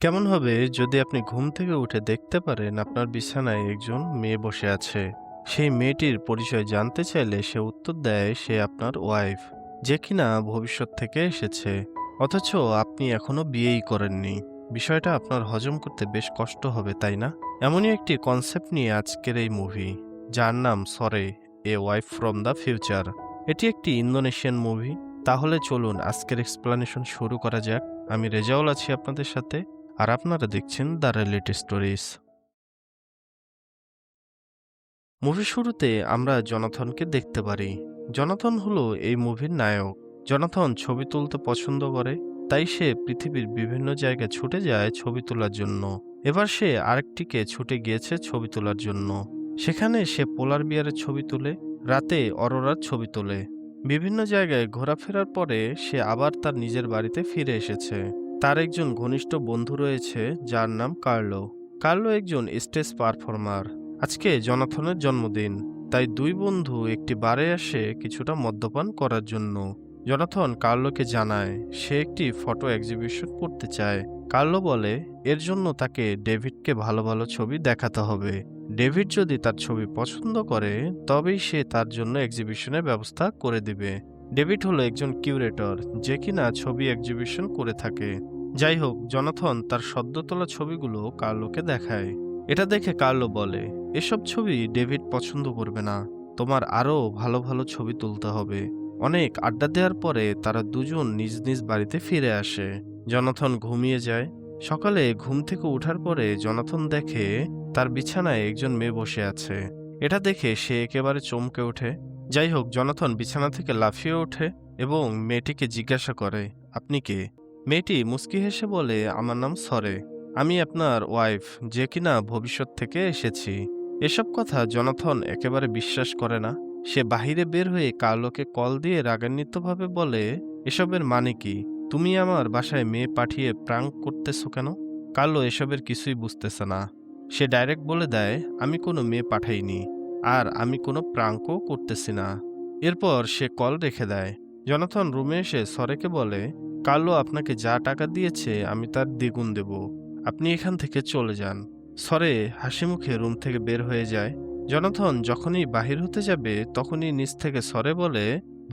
কেমন হবে যদি আপনি ঘুম থেকে উঠে দেখতে পারেন আপনার বিছানায় একজন মেয়ে বসে আছে? সেই মেয়েটির পরিচয় জানতে চাইলে সে উত্তর দেয় সে আপনার ওয়াইফ, যে কিনা ভবিষ্যৎ থেকে এসেছে। অথচ আপনি এখনো বিয়েই করেননি। বিষয়টা আপনার হজম করতে বেশ কষ্ট হবে, তাই না? এমনই একটি কনসেপ্ট নিয়ে আজকের এই মুভি, যার নাম সরে, a wife from the future. এটি একটি ইন্দোনেশিয়ান মুভি। তাহলে চলুন আজকের এক্সপ্লানেশন শুরু করা যাক। আমি রেজাউল আছি আপনাদের সাথে, আর আপনারা দেখছেন দ্য রিয়েলিটি স্টোরিজ। মুভির শুরুতে আমরা জনাথনকে দেখতে পারি। জনাথন হলো এই মুভির নায়ক। জনাথন ছবি তুলতে পছন্দ করে, তাই সে পৃথিবীর বিভিন্ন জায়গায় ছুটে যায় ছবি তোলার জন্য। এবার সে আরেকটিকে ছুটে গিয়েছে ছবি তোলার জন্য। সেখানে সে পোলার বিয়ারের ছবি তুলে, রাতে অরোরার ছবি তোলে। বিভিন্ন জায়গায় ঘোরাফেরার পরে সে আবার তার নিজের বাড়িতে ফিরে এসেছে। তার একজন ঘনিষ্ঠ বন্ধু রয়েছে যার নাম কার্লো। কার্লো একজন স্টেজ পারফর্মার। আজকে জনাথনের জন্মদিন, তাই দুই বন্ধু একটি বারে আসে কিছুটা মদ্যপান করার জন্য। জনাথন কার্লোকে জানায় সে একটি ফটো এক্সিবিশন করতে চায়। কার্লো বলে এর জন্য তাকে ডেভিডকে ভালো ভালো ছবি দেখাতে হবে। ডেভিড যদি তার ছবি পছন্দ করে, তবেই সে তার জন্য এক্সিবিশনের ব্যবস্থা করে দিবে। ডেভিড হলো একজন কিউরেটর, যে কিনা ছবি এক্সিবিশন করে থাকে। যাই হোক, জনাথন তার সদ্য তোলা ছবিগুলো কার্লোকে দেখায়। এটা দেখে কার্লো বলে, এসব ছবি ডেভিড পছন্দ করবে না, তোমার আরও ভালো ভালো ছবি তুলতে হবে। অনেক আড্ডা দেওয়ার পরে তারা দুজন নিজ নিজ বাড়িতে ফিরে আসে। জনাথন ঘুমিয়ে যায়। সকালে ঘুম থেকে ওঠার পরে জনাথন দেখে তার বিছানায় একজন মেয়ে বসে আছে। এটা দেখে সে একেবারে চমকে ওঠে। যাই হোক, জনাথন বিছানা থেকে লাফিয়ে ওঠে এবং মেয়েটিকে জিজ্ঞাসা করে, আপনি কে? মেয়েটি মুচকি হেসে বলে, আমার নাম সরে, আমি আপনার ওয়াইফ, যে কিনা ভবিষ্যৎ থেকে এসেছি। এসব কথা জনাথন একেবারে বিশ্বাস করে না। সে বাহিরে বের হয়ে কার্লোকে কল দিয়ে রাগান্বিতভাবে বলে, এসবের মানে কি? তুমি আমার বাসায় মেয়ে পাঠিয়ে প্রাঙ্ক করতেছো কেন? কার্লো এসবের কিছুই বুঝতেছে না। সে ডাইরেক্ট বলে দেয়, আমি কোনো মেয়ে পাঠাইনি, আর আমি কোনো প্রাঙ্কও করতেছি না। এরপর সে কল রেখে দেয়। জনাথন রুমে এসে সরেকে বলে, কার্লো আপনাকে যা টাকা দিয়েছে আমি তার দ্বিগুণ দেব, আপনি এখান থেকে চলে যান। সরে হাসি মুখে রুম থেকে বের হয়ে যায়। জনাথন যখনই বাহির হতে যাবে তখনই নিচ থেকে সরে বলে,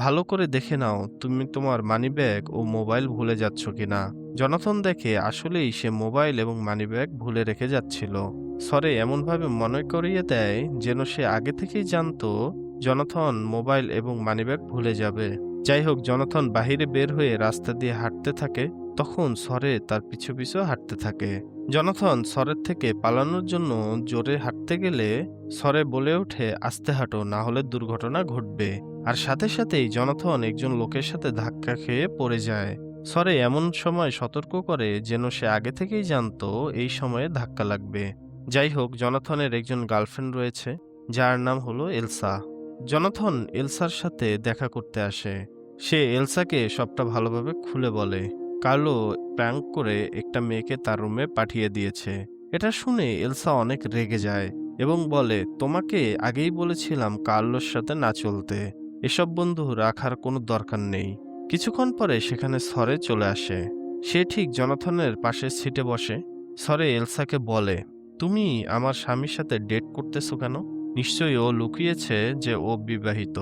ভালো করে দেখে নাও তুমি তোমার মানিব্যাগ ও মোবাইল ভুলে যাচ্ছ কিনা। জনাথন দেখে আসলেই সে মোবাইল এবং মানিব্যাগ ভুলে রেখে যাচ্ছিল। সরে এমনভাবে মনে করিয়ে দেয় যেন সে আগে থেকেই জানতো জনাথন মোবাইল এবং মানিব্যাগ ভুলে যাবে। যাই হোক, জনাথন বাহিরে বের হয়ে রাস্তা দিয়ে হাঁটতে থাকে। তখন সরে তার পিছু পিছু হাঁটতে থাকে। জনাথন সরের থেকে পালানোর জন্য জোরে হাঁটতে গেলে সরে বলে ওঠে, আস্তে হাঁটো, না হলে দুর্ঘটনা ঘটবে। আর সাথে সাথেই জনাথন একজন লোকের সাথে ধাক্কা খেয়ে পড়ে যায়। সরে এমন সময় সতর্ক করে যেন সে আগে থেকেই জানতো এই সময়ে ধাক্কা লাগবে। যাই হোক, জনাথনের একজন গার্লফ্রেন্ড রয়েছে, যার নাম হলো এলসা। জনাথন এলসার সাথে দেখা করতে আসে। সে এলসাকে সবটা ভালোভাবে খুলে বলে কার্লো প্র্যাঙ্ক করে একটা মেয়েকে তার রুমে পাঠিয়ে দিয়েছে। এটা শুনে এলসা অনেক রেগে যায় এবং বলে, তোমাকে আগেই বলেছিলাম কার্লোর সাথে না চলতে। এসব বন্ধু রাখার কোনো দরকার নেই। কিছুক্ষণ পরে সেখানে সরে চলে আসে। সে ঠিক জনাথনের পাশের সিটে বসে। সরে এলসাকে বলে, তুমি আমার স্বামীর সাথে ডেট করতেছো কেন? নিশ্চয়ই ও লুকিয়েছে যে ও বিবাহিত।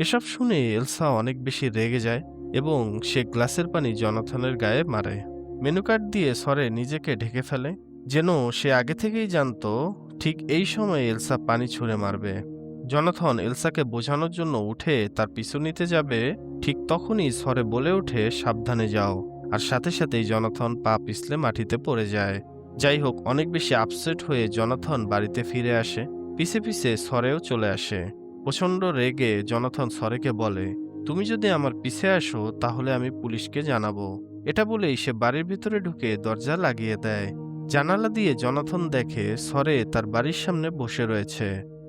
এসব শুনে এলসা অনেক বেশি রেগে যায় এবং সে গ্লাসের পানি জনাথনের গায়ে মারে। মেনু কার্ড দিয়ে সরে নিজেকে ঢেকে ফেলে, যেন সে আগে থেকেই জানতো ঠিক এই সময় এলসা পানি ছুঁড়ে মারবে। জনাথন এলসাকে বোঝানোর জন্য উঠে তার পিছু নিতে যাবে, ঠিক তখনই সরে বলে ওঠে, সাবধানে যাও। আর সাথে সাথেই জনাথন পা পিছলে মাটিতে পড়ে যায়। যাই হোক, অনেক বেশি আপসেট হয়ে জনাথন বাড়িতে ফিরে আসে। পিছে পিছে সরেও চলে আসে। প্রচণ্ড রেগে জনাথন সরেকে বলে, তুমি যদি আমার পিছে আসো তাহলে আমি পুলিশকে জানাবো। এটা বলেই সে বাড়ির ভিতরে ঢুকে দরজা লাগিয়ে দেয়। জানালা দিয়ে জনাথন দেখে সরে তার বাড়ির সামনে বসে রয়েছে।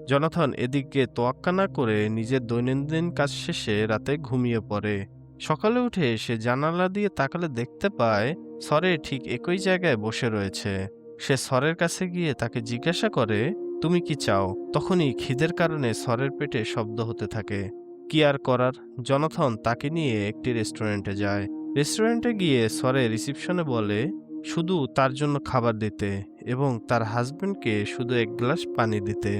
জনাথন এদিকে তোয়াক্কা না করে নিজের দৈনন্দিন কাজ শেষে রাতে ঘুমিয়ে পড়ে। সকালে উঠে সে জানালা দিয়ে তাকালে দেখতে পায় সরে ঠিক একই জায়গায় বসে রয়েছে। সে সরের কাছে গিয়ে তাকে জিজ্ঞাসা করে, তুমি কি চাও? তখনই খিদের কারণে সরের পেটে শব্দ হতে থাকে। কি আর করার, জনাথন তাকে নিয়ে একটি রেস্টুরেন্টে যায়। রেস্টুরেন্টে গিয়ে সরে রিসিপশনে বলে, শুধু তার জন্য খাবার দিতে এবং তার হাজবেন্ডকে শুধু এক গ্লাস পানি দিতে।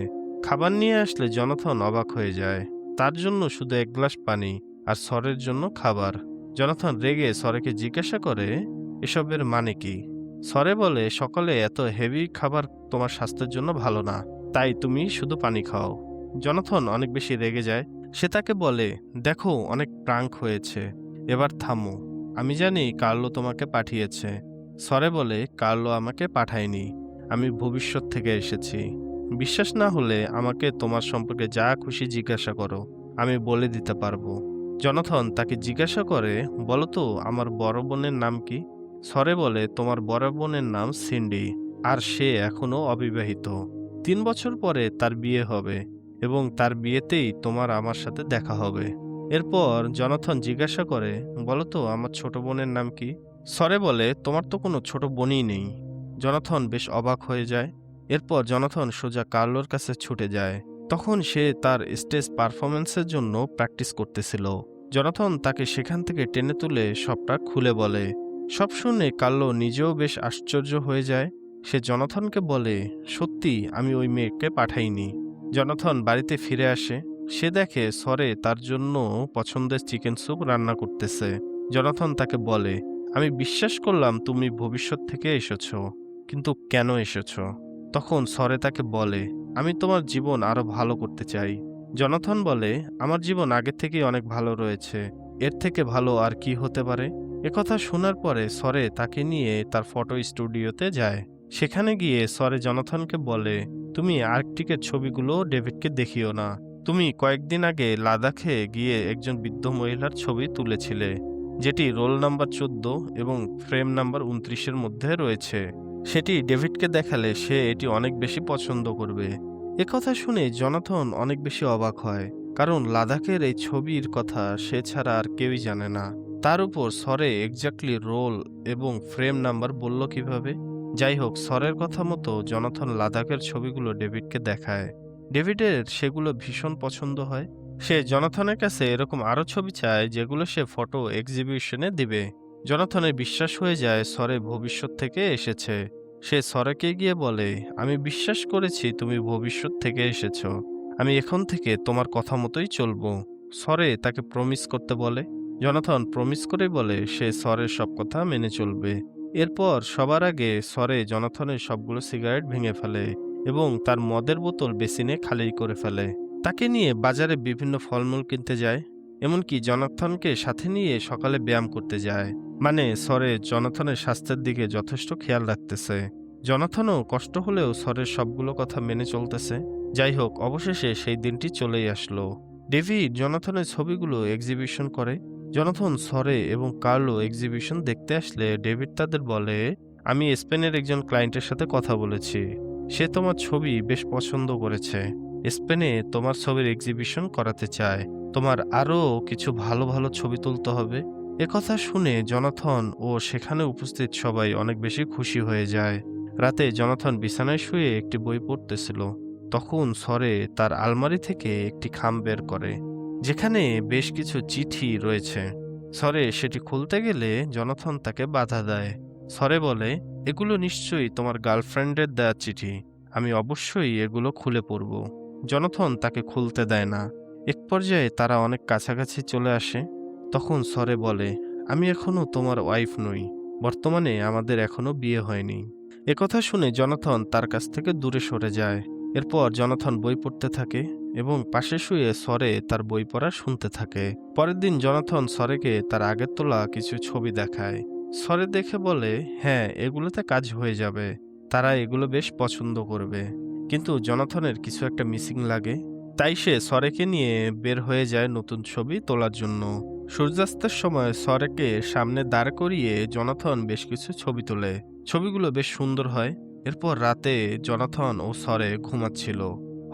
খাবার নিয়ে আসলে জনাথন অবাক হয়ে যায়। তার জন্য শুধু এক গ্লাস পানি আর সরের জন্য খাবার। জনাথন রেগে সরেকে জিজ্ঞাসা করে, এসবের মানে কি? সরে বলে, সকালে এত হেভি খাবার তোমার স্বাস্থ্যের জন্য ভালো না, তাই তুমি শুধু পানি খাও। জনাথন অনেক বেশি রেগে যায়। সে তাকে বলে, দেখো অনেক প্রাঙ্ক হয়েছে, এবার থামো। আমি জানি কার্লো তোমাকে পাঠিয়েছে। সরে বলে, কার্লো আমাকে পাঠায়নি, আমি ভবিষ্যৎ থেকে এসেছি। বিশ্বাস না হলে আমাকে তোমার সম্পর্কে যা খুশি জিজ্ঞাসা করো, আমি বলে দিতে পারবো। জনাথন তাকে জিজ্ঞাসা করে, বলো তো আমার বড় বোনের নাম কি? সরে বলে, তোমার বড় বোনের নাম সিন্ডি, আর সে এখনো অবিবাহিত। 3 বছর পরে তার বিয়ে হবে এবং তার বিয়েতেই তোমার আমার সাথে দেখা হবে। এরপর জনাথন জিজ্ঞাসা করে, বলো তো আমার ছোট বোনের নাম কি? সরে বলে, তোমার তো কোনো ছোট বোনই নেই। জনাথন বেশ অবাক হয়ে যায়। এরপর জনাথন সোজা কার্লোর কাছে ছুটে যায়। তখন সে তার স্টেজ পারফরমেন্সের জন্য প্র্যাকটিস করতেছিল। জনাথন তাকে সেখান থেকে টেনে তুলে সবটা খুলে বলে। সব শুনে কার্লো নিজেও বেশ আশ্চর্য হয়ে যায়। সে জনাথনকে বলে, সত্যি আমি ওই মেয়েকে পাঠাইনি। জনাথন বাড়িতে ফিরে আসে। সে দেখে সরে তার জন্য পছন্দের চিকেন স্যুপ রান্না করতেছে। জনাথন তাকে বলে, আমি বিশ্বাস করলাম তুমি ভবিষ্যৎ থেকে এসেছো, কিন্তু কেন এসেছো? তখন সরে তাকে বলে, আমি তোমার জীবন আরো ভালো করতে চাই। জনাথন বলে, আমার জীবন আগের থেকেই অনেক ভালো রয়েছে, এর থেকে ভালো আর কি হতে পারে? একথা শোনার পরে সরে তাকে নিয়ে তার ফটো স্টুডিওতে যায়। সেখানে গিয়ে সরে জনাথনকে বলে, তুমি আর্কটিকের ছবিগুলো ডেভিডকে দেখিও না। তুমি কয়েকদিন আগে লাদাখে গিয়ে একজন বৃদ্ধ মহিলার ছবি তুলেছিলে, যেটি রোল নাম্বার 14 এবং ফ্রেম নাম্বার 29-এর মধ্যে রয়েছে। সেটি ডেভিডকে দেখালে সে এটি অনেক বেশি পছন্দ করবে। একথা শুনে জনাথন অনেক বেশি অবাক হয়, কারণ লাদাখের এই ছবির কথা সে ছাড়া আর কেউই জানে না। তার উপর সরে এক্স্যাক্টলি রোল এবং ফ্রেম নাম্বার বলল কিভাবে? যাই হোক, সরের কথা মতো জনাথন লাদাখের ছবিগুলো ডেভিডকে দেখায়। ডেভিডের সেগুলো ভীষণ পছন্দ হয়। সে জনাথনের কাছে এরকম আরো ছবি চায় যেগুলো সে ফটো এক্সিবিশনে দিবে। জনাথনের বিশ্বাস হয়ে যায় সরে ভবিষ্যৎ থেকে এসেছে। সে সরেকে গিয়ে বলে, আমি বিশ্বাস করেছি তুমি ভবিষ্যৎ থেকে এসেছো, আমি এখন থেকে তোমার কথা মতোই চলবো। সরে তাকে প্রমিস করতে বলে। জনাথন প্রমিস করে বলে সে সরের সব কথা মেনে চলবে। এরপর সবার আগে সরে জনাথনের সবগুলো সিগারেট ভেঙে ফেলে এবং তার মদের বোতল বেসিনে খালি করে ফেলে। তাকে নিয়ে বাজারে বিভিন্ন ফলমূল কিনতে যায়, এমনকি জনাথনকে সাথে নিয়ে সকালে ব্যায়াম করতে যায়। মানে সরে জনাথনের স্বাস্থ্যের দিকে যথেষ্ট খেয়াল রাখতেছে। জনাথনও কষ্ট হলেও সরের সবগুলো কথা মেনে চলতেছে। যাই হোক, অবশেষে সেই দিনটি চলেই আসলো। ডেভিড জনাথনের ছবিগুলো এক্সিবিশন করে। জনাথন, সরে এবং কার্লো এক্সিবিশন দেখতে আসলে ডেভিড তাদের বলে, আমি স্পেনের একজন ক্লায়েন্টের সাথে কথা বলেছি, সে তোমার ছবি বেশ পছন্দ করেছে। স্পেনে তোমার ছবির এক্সিবিশন করাতে চায়। তোমার আরও কিছু ভালো ভালো ছবি তুলতে হবে। একথা শুনে জনাথন ও সেখানে উপস্থিত সবাই অনেক বেশি খুশি হয়ে যায়। রাতে জনাথন বিছানায় শুয়ে একটি বই পড়তেছিল। তখন সরে তার আলমারি থেকে একটি খাম বের করে, যেখানে বেশ কিছু চিঠি রয়েছে। সরে সেটি খুলতে গেলে জনাথন তাকে বাধা দেয়। সরে বলে, এগুলো নিশ্চয়ই তোমার গার্লফ্রেন্ডের দেয়া চিঠি, আমি অবশ্যই এগুলো খুলে পড়ব। জনাথন তাকে খুলতে দেয় না। এক পর্যায়ে তারা অনেক কাছাকাছি চলে আসে। তখন সরে বলে, আমি এখনো তোমার ওয়াইফ নই, বর্তমানে আমাদের এখনো বিয়ে হয়নি। একথা শুনে জনাথন তার কাছ থেকে দূরে সরে যায়। এরপর জনাথন বই পড়তে থাকে এবং পাশে শুয়ে সরে তার বই পড়া শুনতে থাকে। পরের দিন জনাথন সরেকে তার আগের তোলা কিছু ছবি দেখায়। সরে দেখে বলে, হ্যাঁ, এগুলোতে কাজ হয়ে যাবে, তারা এগুলো বেশ পছন্দ করবে। কিন্তু জনাথনের কিছু একটা মিসিং লাগে। তাই সে সরেকে নিয়ে বের হয়ে যায় নতুন ছবি তোলার জন্য। সূর্যাস্তের সময় সরেকে সামনে দাঁড় করিয়ে জনাথন বেশ কিছু ছবি তোলে। ছবিগুলো বেশ সুন্দর হয়। এরপর রাতে জনাথন ও সরে ঘুমাচ্ছিল।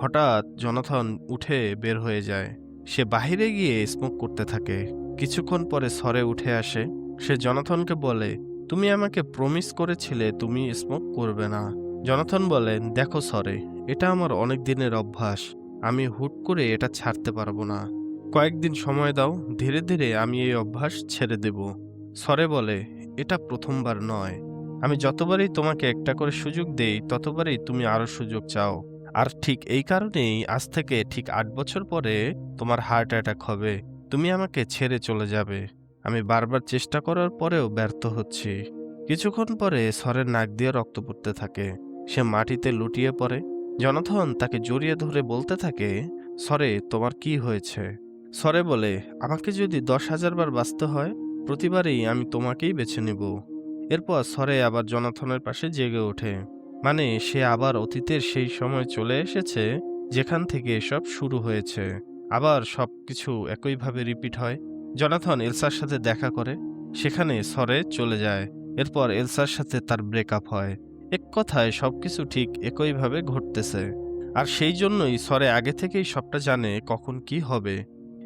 হঠাৎ জনাথন উঠে বের হয়ে যায়। সে বাহিরে গিয়ে স্মোক করতে থাকে। কিছুক্ষণ পরে সরে উঠে আসে। সে জনাথনকে বলে, তুমি আমাকে প্রমিস করেছিলে তুমি স্মোক করবে না। জনাথন বলেন, দেখো সরে, এটা আমার অনেক দিনের অভ্যাস, আমি হুট করে এটা ছাড়তে পারবো না। কয়েকদিন সময় দাও, ধীরে ধীরে আমি এই অভ্যাস ছেড়ে দেব। সরে বলে, এটা প্রথমবার নয়, আমি যতবারই তোমাকে একটা করে সুযোগ দেই ততবারই তুমি আরো সুযোগ চাও। আর ঠিক এই কারণেই আজ থেকে ঠিক ৮ বছর পরে তোমার হার্ট অ্যাটাক হবে। তুমি আমাকে ছেড়ে চলে যাবে। আমি বারবার চেষ্টা করার পরেও ব্যর্থ হচ্ছি। কিছুক্ষণ পরে সরের নাক দিয়ে রক্ত পড়তে থাকে। সে মাটিতে লুটিয়ে পড়ে। জনাথন তাকে জড়িয়ে ধরে বলতে থাকে, সরে, তোমার কি হয়েছে? সরে বলে, আমাকে যদি ১০,০০০ বার বাঁচতে হয়, প্রতিবারই আমি তোমাকেই বেছে নেব। এরপর সরে আবার জনাথনের পাশে জেগে ওঠে। মানে সে আবার অতীতের সেই সময় চলে এসেছে যেখান থেকে এসব শুরু হয়েছে। আবার সবকিছু একইভাবে রিপিট হয়। জনাথন এলসার সাথে দেখা করে, সেখানে সরে চলে যায়। এরপর এলসার সাথে তার ব্রেকআপ হয়। এক কথায় সবকিছু ঠিক একইভাবে ঘটতেছে। আর সেই জন্যই সরে আগে থেকেই সবটা জানে কখন কি হবে।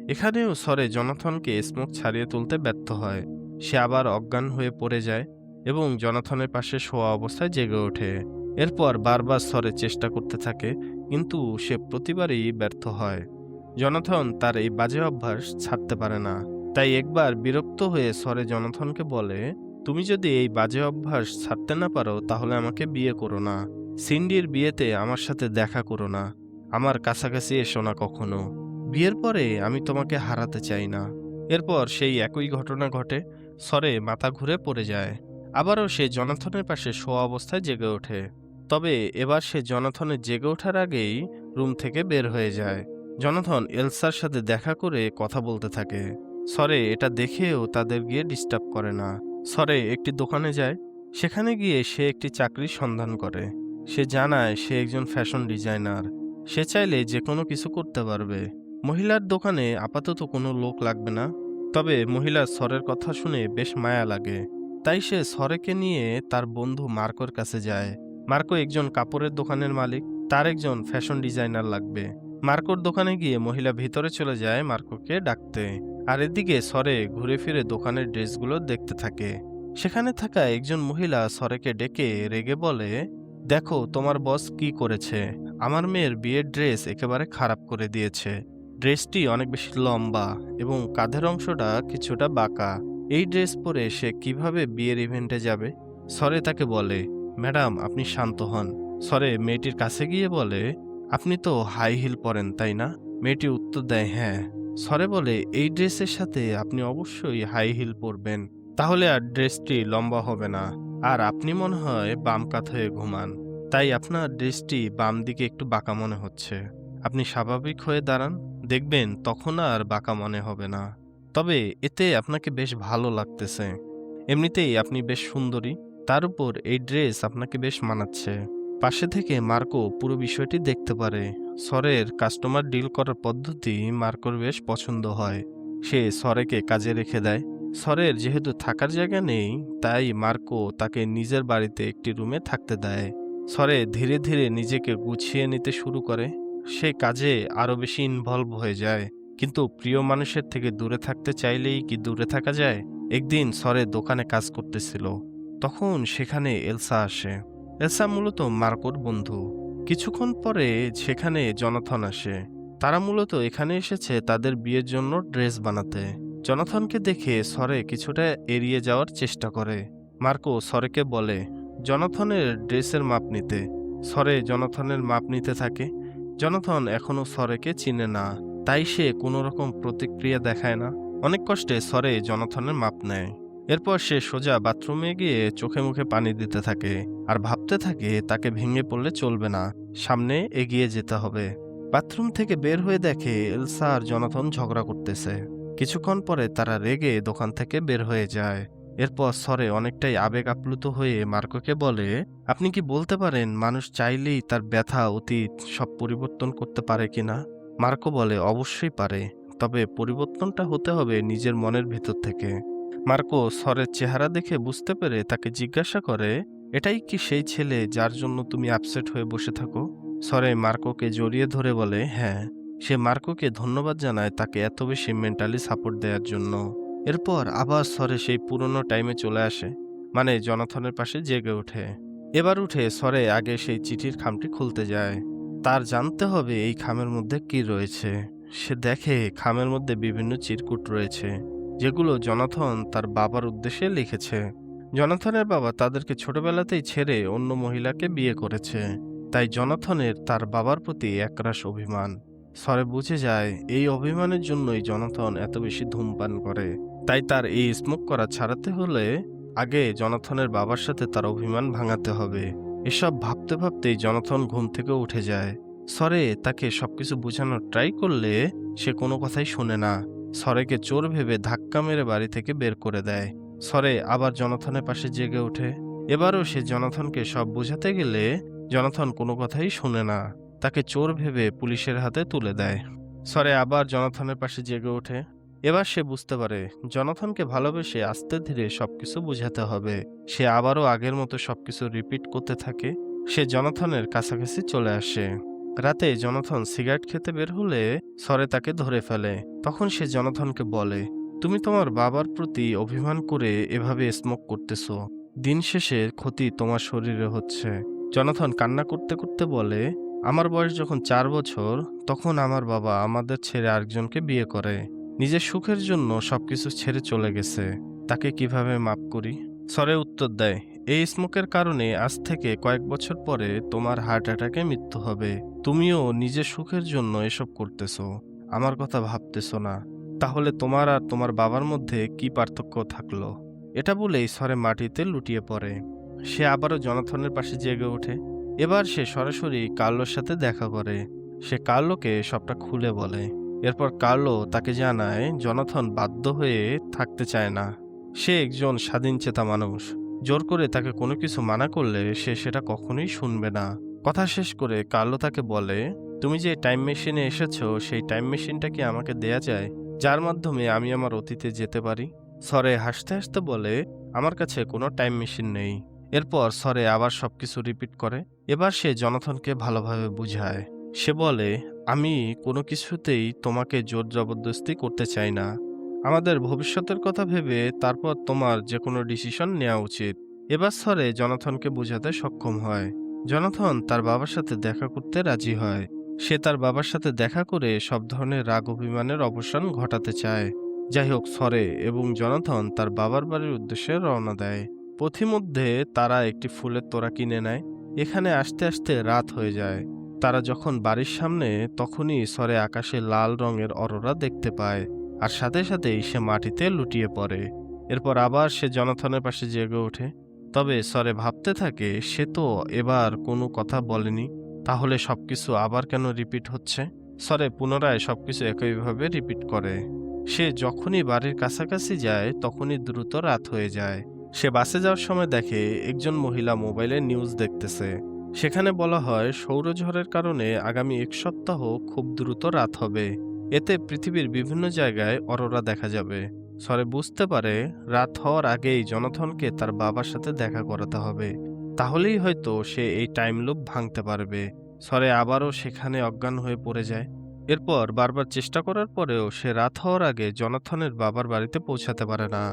এখানেও সরে জনাথনকে স্মোক ছাড়িয়ে তুলতে ব্যর্থ হয়। সে আবার অজ্ঞান হয়ে পড়ে যায় এবং জনাথনের পাশে শোয়া অবস্থায় জেগে ওঠে। এরপর বারবার সরে চেষ্টা করতে থাকে, কিন্তু সে প্রতিবারই ব্যর্থ হয়। জনাথন তার এই বাজে অভ্যাস ছাড়তে পারে না। তাই একবার বিরক্ত হয়ে সরে জনাথনকে বলে, তুমি যদি এই বাজে অভ্যাস ছাড়তে না পারো তাহলে আমাকে বিয়ে করো না। সিন্ডির বিয়েতে আমার সাথে দেখা করো না। আমার কাছাকাছি এসো না কখনো। বিয়ের পরে আমি তোমাকে হারাতে চাই না। এরপর সেই একই ঘটনা ঘটে। সরে মাথা ঘুরে পড়ে যায়। আবারও সে জনাথনের পাশে শোয়া অবস্থায় জেগে ওঠে। তবে এবার সে জনাথনের জেগে ওঠার আগেই রুম থেকে বের হয়ে যায়। জনাথন এলসার সাথে দেখা করে কথা বলতে থাকে। সরে এটা দেখেও তাদের গিয়ে ডিস্টার্ব করে না। সরে একটি দোকানে যায়। সেখানে গিয়ে সে একটি চাকরির সন্ধান করে। সে জানায় সে একজন ফ্যাশন ডিজাইনার। সে চাইলে যে কোনো কিছু করতে পারবে। মহিলার দোকানে আপাতত কোনো লোক লাগবে না। তবে মহিলার সরের কথা শুনে বেশ মায়া লাগে। তাই সে সরেকে নিয়ে তার বন্ধু মার্কোর কাছে যায়। মার্কো একজন কাপড়ের দোকানের মালিক। তার একজন ফ্যাশন ডিজাইনার লাগবে। মার্কোর দোকানে গিয়ে মহিলা ভিতরে চলে যায় মার্কোকে ডাকতে। আর এদিকে সরে ঘুরে ফিরে দোকানের ড্রেসগুলো দেখতে থাকে। সেখানে থাকা একজন মহিলা সরেকে ডেকে রেগে বলে, দেখো তোমার বস কি করেছে। আমার মেয়ের বিয়ের ড্রেস একেবারে খারাপ করে দিয়েছে। ড্রেসটি অনেক বেশি লম্বা এবং কাঁধের অংশটা কিছুটা বাঁকা। এই ড্রেস পরে সে কিভাবে বিয়ের ইভেন্টে যাবে? সরে তাকে বলে, ম্যাডাম আপনি শান্ত হন। সরে মেয়েটির কাছে গিয়ে বলে, আপনি তো হাই হিল পরেন তাই না? মেয়েটি উত্তর দেয়, হ্যাঁ। সরে বলে, এই ড্রেসের সাথে আপনি অবশ্যই হাই হিল পরবেন, তাহলে আর ড্রেসটি লম্বা হবে না। আর আপনি মনে হয় বাম কাত হয়ে ঘুমান, তাই আপনার ড্রেসটি বাম দিকে একটু বাঁকা মনে হচ্ছে। আপনি স্বাভাবিক হয়ে দাঁড়ান, দেখবেন তখন আর বাঁকা মনে হবে না। তবে এতে আপনাকে বেশ ভালো লাগতেছে। এমনিতেই আপনি বেশ সুন্দরী, তার উপর এই ড্রেস আপনাকে বেশ মানাচ্ছে। পাশে থেকে মার্কো পুরো বিষয়টি দেখতে পারে। সরের কাস্টমার ডিল করার পদ্ধতি মার্কোর বেশ পছন্দ হয়। সে সরেকে কাজে রেখে দেয়। সরের যেহেতু থাকার জায়গা নেই, তাই মার্কো তাকে নিজের বাড়িতে একটি রুমে থাকতে দেয়। সরে ধীরে ধীরে নিজেকে গুছিয়ে নিতে শুরু করে। সে কাজে আরো বেশি ইনভলভ হয়ে যায়। কিন্তু প্রিয় মানুষের থেকে দূরে থাকতে চাইলেই কি দূরে থাকা যায়? একদিন সরে দোকানে কাজ করতেছিল। তখন সেখানে এলসা আসে। এলসা মূলত মার্কোর বন্ধু। কিছুক্ষণ পরে সেখানে জনাথন আসে। তারা মূলত এখানে এসেছে তাদের বিয়ের জন্য ড্রেস বানাতে। জনাথনকে দেখে সরে কিছুটা এড়িয়ে যাওয়ার চেষ্টা করে। মার্কো সরেকে বলে জনাথনের ড্রেসের মাপ নিতে। সরে জনাথনের মাপ নিতে থাকে। জনাথন এখনো সরেকে চিনে না, তাই সে কোনো রকম প্রতিক্রিয়া দেখায় না। অনেক কষ্টে সরে জনাথনের মাপ নেয়। এরপর সে সোজা বাথরুমে গিয়ে চোখে মুখে পানি দিতে থাকে আর ভাবতে থাকে তাকে ভেঙে পড়লে চলবে না, সামনে এগিয়ে যেতে হবে। বাথরুম থেকে বের হয়ে দেখে এলসা আর জনাথন ঝগড়া করতেছে। কিছুক্ষণ পরে তারা রেগে দোকান থেকে বের হয়ে যায়। এরপর সরে অনেকটাই আবেগ আপ্লুত হয়ে মার্কোকে বলে, আপনি কি বলতে পারেন মানুষ চাইলেই তার ব্যথা অতীত সব পরিবর্তন করতে পারে কিনা? মার্কো বলে, অবশ্যই পারে, তবে পরিবর্তনটা হতে হবে নিজের মনের ভিতর থেকে। মার্কো সরের চেহারা দেখে বুঝতে পেরে তাকে জিজ্ঞাসা করে, এটাই কি সেই ছেলে যার জন্য তুমি আপসেট হয়ে বসে থাকো? সরে মার্কোকে জড়িয়ে ধরে বলে, হ্যাঁ। সে মার্কোকে ধন্যবাদ জানায় তাকে এত বেশি মেন্টালি সাপোর্ট দেওয়ার জন্য। এরপর আবার সরে সেই পুরনো টাইমে চলে আসে, মানে জনাথনের পাশে জেগে ওঠে। এবার উঠে সরে আগে সেই চিঠির খামটি খুলতে যায়। তার জানতে হবে এই খামের মধ্যে কি রয়েছে। সে দেখে খামের মধ্যে বিভিন্ন চিরকুট রয়েছে, যেগুলো জনাথন তার বাবার উদ্দেশ্যে লিখেছে। জনাথনের বাবা তাদেরকে ছোটবেলাতেই ছেড়ে অন্য মহিলাকে বিয়ে করেছে। তাই জনাথনের তার বাবার প্রতি একরাশ অভিমান। সরে বুঝে যায় এই অভিমানের জন্যই জনাথন এত বেশি ধূমপান করে। তাই তার এই স্মোক করা ছাড়াতে হলে আগে জনাথনের বাবার সাথে তার অভিমান ভাঙাতে হবে। এসব ভাবতে ভাবতেই জনাথন ঘুম থেকে উঠে যায়। সরে তাকে সবকিছু বোঝানোর ট্রাই করলে সে কোনো কথাই শোনে না। সরেকে চোর ভেবে ধাক্কা মেরে বাড়ি থেকে বের করে দেয়। সরে আবার জনাথনের পাশে জেগে ওঠে। এবারও সে জনাথনকে সব বোঝাতে গেলে জনাথন কোনো কথাই শোনে না। তাকে চোর ভেবে পুলিশের হাতে তুলে দেয়। সরে আবার জনাথনের পাশে জেগে ওঠে। এবার সে বুঝতে পারে জনাথনকে ভালোবেসে আস্তে ধীরে সবকিছু বোঝাতে হবে। সে আবারও আগের মতো সবকিছু রিপিট করতে থাকে। সে জনাথনের কাছাকাছি চলে আসে। রাতে জনাথন সিগারেট খেতে বের হলে সরে তাকে ধরে ফেলে। তখন সে জনাথনকে বলে, তুমি তোমার বাবার প্রতি অভিমান করে এভাবে স্মোক করতেছো। দিন শেষে ক্ষতি তোমার শরীরে হচ্ছে। জনাথন কান্না করতে করতে বলে, আমার বয়স যখন 4 বছর তখন আমার বাবা আমাদের ছেড়ে আরেকজনকে বিয়ে করে। নিজের সুখের জন্য সবকিছু ছেড়ে চলে গেছে। তাকে কিভাবে মাপ করি? সরে উত্তর দেয়, এই স্মোকের কারণে আজ থেকে কয়েক বছর পরে তোমার হার্ট অ্যাটাকে মৃত্যু হবে। তুমিও নিজের সুখের জন্য এসব করতেছো, আমার কথা ভাবতেছো না। তাহলে তোমার আর তোমার বাবার মধ্যে কি পার্থক্য থাকলো? এটা বলেই সরে মাটিতে লুটিয়ে পড়ে। সে আবারও জনাথনের পাশে জেগে ওঠে। এবার সে সরাসরি কার্লোর সাথে দেখা করে। সে কার্লোকে সবটা খুলে বলে। এরপর কার্লো তাকে জানায় জনাথন বাধ্য হয়ে থাকতে চায় না। সে একজন স্বাধীনচেতা মানুষ। জোর করে তাকে কোনো কিছু মানা করলে সে সেটা কখনোই শুনবে না। কথা শেষ করে কার্লো তাকে বলে, তুমি যে টাইম মেশিনে এসেছো সেই টাইম মেশিনটা কি আমাকে দেয়া যায়, যার মাধ্যমে আমি আমার অতীতে যেতে পারি? সরে হাসতে হাসতে বলে, আমার কাছে কোনো টাইম মেশিন নেই। এরপর সরে আবার সবকিছু রিপিট করে। এবার সে জনাথনকে ভালোভাবে বুঝায়। সে বলে, আমি কোনো কিছুতেই তোমাকে জোর জবরদস্তি করতে চাই না। আমাদের ভবিষ্যতের কথা ভেবে তারপর তোমার যে কোনো ডিসিশন নেওয়া উচিত। এবার সরে জনাথনকে বোঝাতে সক্ষম হয়। জনাথন তার বাবার সাথে দেখা করতে রাজি হয়। সে তার বাবার সাথে দেখা করে সব ধরনের রাগ অভিমানের অবসান ঘটাতে চায়। যাই হোক, সরে এবং জনাথন তার বাবার বাড়ির উদ্দেশ্যে রওনা দেয়। পথিমধ্যে তারা একটি ফুলের তোড়া কিনে নেয়। এখানে আসতে আসতে রাত হয়ে যায়। তারা যখন বাড়ির সামনে, তখনই সরে আকাশে লাল রঙের অরোরা দেখতে পায়। আর সাথে সাথেই সে মাটিতে লুটিয়ে পড়ে। এরপর আবার সে জনাথনের পাশে জেগে ওঠে। তবে সরে ভাবতে থাকে, সে তো এবার কোনো কথা বলেনি, তাহলে সবকিছু আবার কেন রিপিট হচ্ছে? সরে পুনরায় সবকিছু একইভাবে রিপিট করে। সে যখনই বাড়ির কাছাকাছি যায় তখনই দ্রুত রাত হয়ে যায়। সে বাসে যাওয়ার সময় দেখে একজন মহিলা মোবাইলে নিউজ দেখতেছে। সেখানে বলা হয় সৌরঝড়ের কারণে আগামী 1 সপ্তাহ খুব দ্রুত রাত হবে। এতে পৃথিবীর বিভিন্ন জায়গায় অরোরা দেখা যাবে। সরে বুঝতে পারে রাত হওয়ার আগেই জনাথনকে তার বাবার সাথে দেখা করাতে হবে। তাহলেই হয়তো সে এই টাইম লুপ ভাঙতে পারবে। সরে আবারও সেখানে অজ্ঞান হয়ে পড়ে যায়। এরপর বারবার চেষ্টা করার পরেও সে রাত হওয়ার আগে জনাথনের বাবার বাড়িতে পৌঁছাতে পারে না।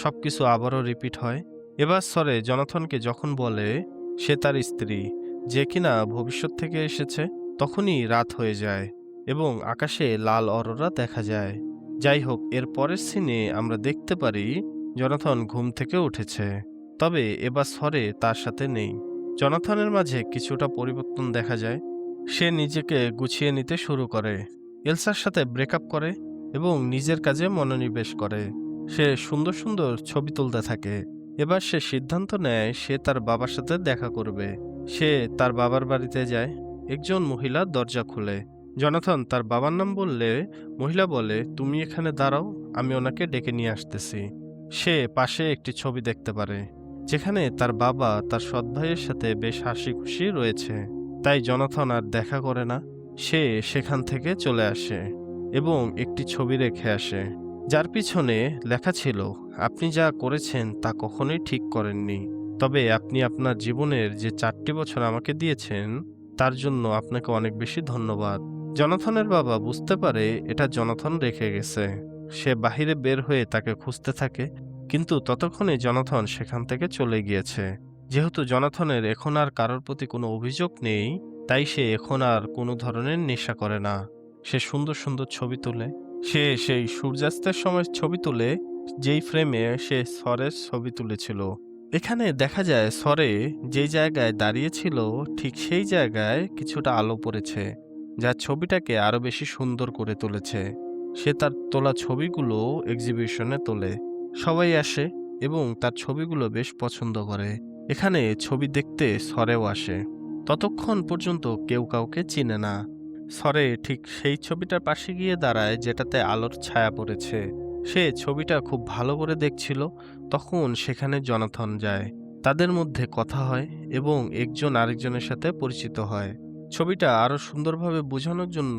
সবকিছু আবারও রিপিট হয়। এবার সরে জনাথনকে যখন বলে সে তার স্ত্রী, যে কিনা ভবিষ্যৎ থেকে এসেছে, তখনই রাত হয়ে যায় এবং আকাশে লাল অরোরা দেখা যায়। যাই হোক, এর পরের সিনে আমরা দেখতে পারি জনাথন ঘুম থেকে উঠেছে। তবে এবার সরে তার সাথে নেই। জনাথনের মাঝে কিছুটা পরিবর্তন দেখা যায়। সে নিজেকে গুছিয়ে নিতে শুরু করে, এলসার সাথে ব্রেকআপ করে এবং নিজের কাজে মনোনিবেশ করে। সে সুন্দর সুন্দর ছবি তুলতে থাকে। এবার সে সিদ্ধান্ত নেয় সে তার বাবার সাথে দেখা করবে। সে তার বাবার বাড়িতে যায়। একজন মহিলা দরজা খুলে। জনাথন তার বাবার নাম বললে মহিলা বলে, তুমি এখানে দাঁড়াও, আমি ওনাকে ডেকে নিয়ে আসতেছি। সে পাশে একটি ছবি দেখতে পারে যেখানে তার বাবা তার সৎ ভাইয়ের সাথে বেশ হাসি খুশি রয়েছে। তাই জনাথন আর দেখা করে না। সে সেখান থেকে চলে আসে এবং একটি ছবি রেখে আসে, যার পিছনে লেখা ছিল, আপনি যা করেছেন তা কখনোই ঠিক করেননি। তবে আপনি আপনার জীবনের যে 4টি বছর আমাকে দিয়েছেন তার জন্য আপনাকে অনেক বেশি ধন্যবাদ। জনাথনের বাবা বুঝতে পারে এটা জনাথন রেখে গেছে। সে বাহিরে বের হয়ে তাকে খুঁজতে থাকে, কিন্তু ততক্ষণে জনাথন সেখান থেকে চলে গিয়েছে। যেহেতু জনাথনের এখন আর কারোর প্রতি কোনো অভিযোগ নেই, তাই সে এখন আর কোনো ধরনের নেশা করে না। সে সুন্দর সুন্দর ছবি তোলে। সে সেই সূর্যাস্তের সময় ছবি তুলে যেই ফ্রেমে সে সরের ছবি তুলেছিল। এখানে দেখা যায় সরে যেই জায়গায় দাঁড়িয়ে ছিল ঠিক সেই জায়গায় কিছুটা আলো পড়েছে, যা ছবিটাকে আরো বেশি সুন্দর করে তুলেছে। সে তার তোলা ছবিগুলো এক্সিবিশনে তোলে, সবাই আসে এবং তার ছবিগুলো বেশ পছন্দ করে। এখানে ছবি দেখতে সরেও আসে। ততক্ষণ পর্যন্ত কেউ কাউকে চিনে না। সরে ঠিক সেই ছবিটার পাশে গিয়ে দাঁড়ায় যেটাতে আলোর ছায়া পড়েছে। সে ছবিটা খুব ভালো করে দেখছিল। তখন সেখানে জনাথন যায়। তাদের মধ্যে কথা হয় এবং একজন আরেকজনের সাথে পরিচিত হয়। ছবিটা আরো সুন্দরভাবে বোঝানোর জন্য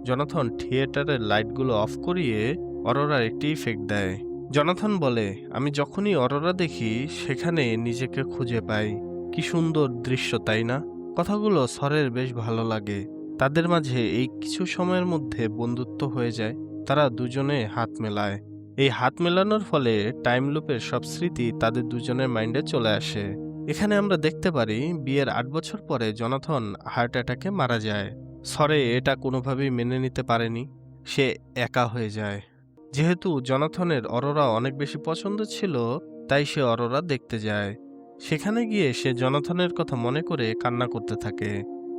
জনাথন থিয়েটারের লাইটগুলো অফ করিয়ে অরোরার একটি ইফেক্ট দেয়। জনাথন বলে, আমি যখনই অরোরা দেখি সেখানে নিজেকে খুঁজে পাই। কি সুন্দর দৃশ্য, তাই না? কথাগুলো সরের বেশ ভালো লাগে। তাদের মাঝে এই কিছু সময়ের মধ্যে বন্ধুত্ব হয়ে যায়। তারা দুজনে হাত মেলায়। এই হাত মেলানোর ফলে টাইম লুপের সব স্মৃতি তাদের দুজনের মাইন্ডে চলে আসে। এখানে আমরা দেখতে পারি বিয়ের ৮ বছর পরে জনাথন হার্ট অ্যাটাকে মারা যায়। সরে এটা কোনোভাবেই মেনে নিতে পারেনি। সে একা হয়ে যায়। যেহেতু জনাথনের অরোরা অনেক বেশি পছন্দ ছিল, তাই সে অরোরা দেখতে যায়। সেখানে গিয়ে সে জনাথনের কথা মনে করে কান্না করতে থাকে।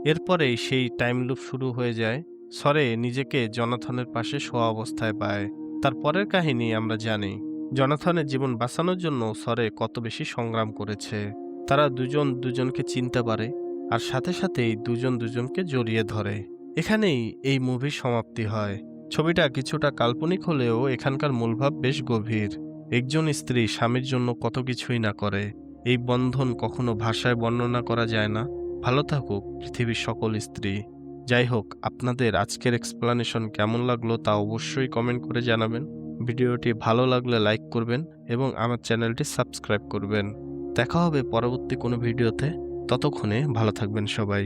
এরপরেই সেই টাইম লুপ শুরু হয়ে যায়। সরে নিজেকে জনাথনের পাশে শোয়া অবস্থায় পায়। তার পরের কাহিনী আমরা জানি। জনাথনের জীবন বাঁচানোর জন্য সরে কত বেশি সংগ্রাম করেছে। তারা দুজন দুজনকে চিনতে পারে আর সাথে সাথেই দুজন দুজনকে জড়িয়ে ধরে। এখানেই এই মুভির সমাপ্তি হয়। ছবিটা কিছুটা কাল্পনিক হলেও এখানকার মূলভাব বেশ গভীর। একজন স্ত্রী স্বামীর জন্য কত কিছুই না করে। এই বন্ধন কখনো ভাষায় বর্ণনা করা যায় না। ভালো থাকুক পৃথিবীর সকল স্ত্রী। যাই হোক, আপনাদের আজকের এক্সপ্লানেশন কেমন লাগলো তা অবশ্যই কমেন্ট করে জানাবেন। ভিডিওটি ভালো লাগলে লাইক করবেন এবং আমার চ্যানেলটি সাবস্ক্রাইব করবেন। দেখা হবে পরবর্তী কোনো ভিডিওতে। ততক্ষণে ভালো থাকবেন সবাই।